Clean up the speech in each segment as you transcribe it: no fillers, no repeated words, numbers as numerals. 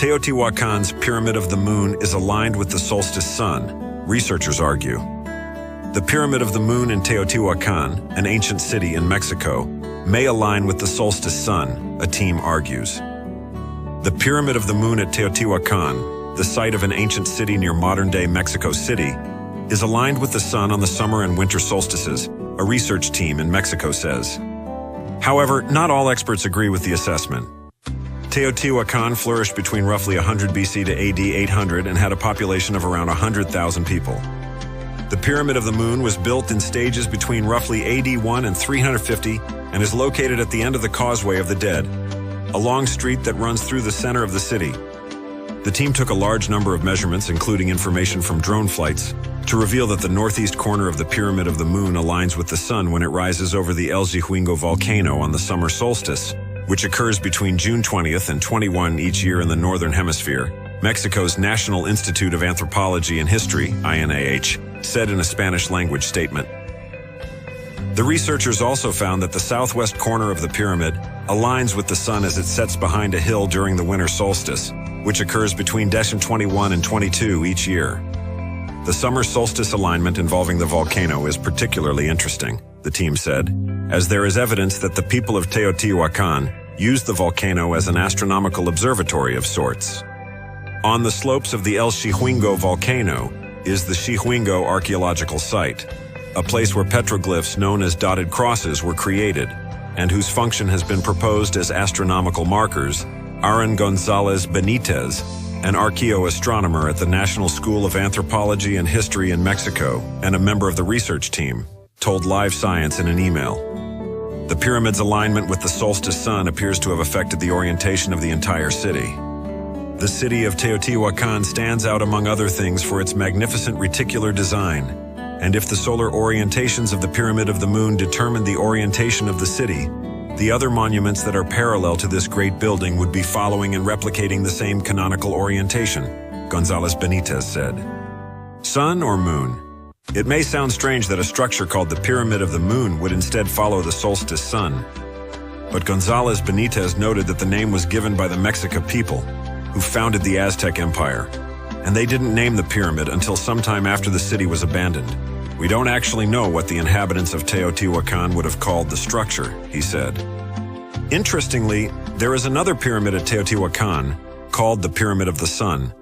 Teotihuacan's Pyramid of the Moon is aligned with the solstice sun, researchers argue. The Pyramid of the Moon in Teotihuacan, an ancient city in Mexico, may align with the solstice sun, a team argues. The Pyramid of the Moon at Teotihuacan, the site of an ancient city near modern-day Mexico City, is aligned with the sun on the summer and winter solstices, a research team in Mexico says. However, not all experts agree with the assessment. Teotihuacan flourished between roughly 100 BC to AD 800 and had a population of around 100,000 people. The Pyramid of the Moon was built in stages between roughly AD 1 and 350 and is located at the end of the Causeway of the Dead, a long street that runs through the center of the city. The team took a large number of measurements, including information from drone flights, to reveal that the northeast corner of the Pyramid of the Moon aligns with the sun when it rises over the Xihuingo volcano on the summer solstice, which occurs between June 20th and 21 each year in the Northern Hemisphere. Mexico's National Institute of Anthropology and History, INAH, said in a Spanish-language statement. The researchers also found that the southwest corner of the pyramid aligns with the sun as it sets behind a hill during the winter solstice, which occurs between December 21 and 22 each year. The summer solstice alignment involving the volcano is particularly interesting, the team said, as there is evidence that the people of Teotihuacan used the volcano as an astronomical observatory of sorts. On the slopes of the Xihuingo volcano is the Xihuingo archaeological site, a place where petroglyphs known as dotted crosses were created, and whose function has been proposed as astronomical markers. Aaron Gonzalez Benitez, an archaeoastronomer at the National School of Anthropology and History in Mexico and a member of the research team, told Live Science in an email. The pyramid's alignment with the solstice sun appears to have affected the orientation of the entire city. The city of Teotihuacan stands out among other things for its magnificent reticular design, and if the solar orientations of the Pyramid of the Moon determine the orientation of the city, the other monuments that are parallel to this great building would be following and replicating the same canonical orientation, Gonzalez Benitez said. Sun or moon? It may sound strange that a structure called the Pyramid of the Moon would instead follow the solstice sun. But Gonzalez Benitez noted that the name was given by the Mexica people, who founded the Aztec Empire, and they didn't name the pyramid until sometime after the city was abandoned. We don't actually know what the inhabitants of Teotihuacan would have called the structure, he said. Interestingly, there is another pyramid at Teotihuacan called the Pyramid of the Sun,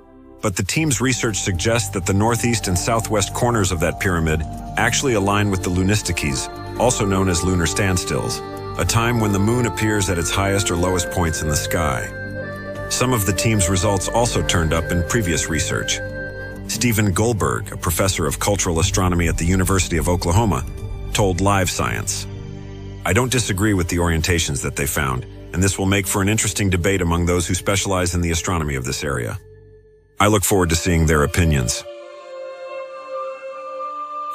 but the team's research suggests that the northeast and southwest corners of that pyramid actually align with the lunistices, also known as lunar standstills, a time when the moon appears at its highest or lowest points in the sky. Some of the team's results also turned up in previous research. Stephen Goldberg, a professor of cultural astronomy at the University of Oklahoma, told Live Science, "I don't disagree with the orientations that they found, and this will make for an interesting debate among those who specialize in the astronomy of this area. I look forward to seeing their opinions."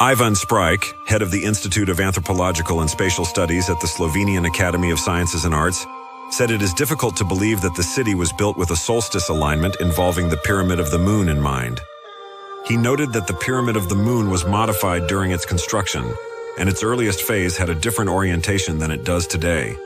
Ivan Sprike, head of the Institute of Anthropological and Spatial Studies at the Slovenian Academy of Sciences and Arts, said it is difficult to believe that the city was built with a solstice alignment involving the Pyramid of the Moon in mind. He noted that the Pyramid of the Moon was modified during its construction, and its earliest phase had a different orientation than it does today.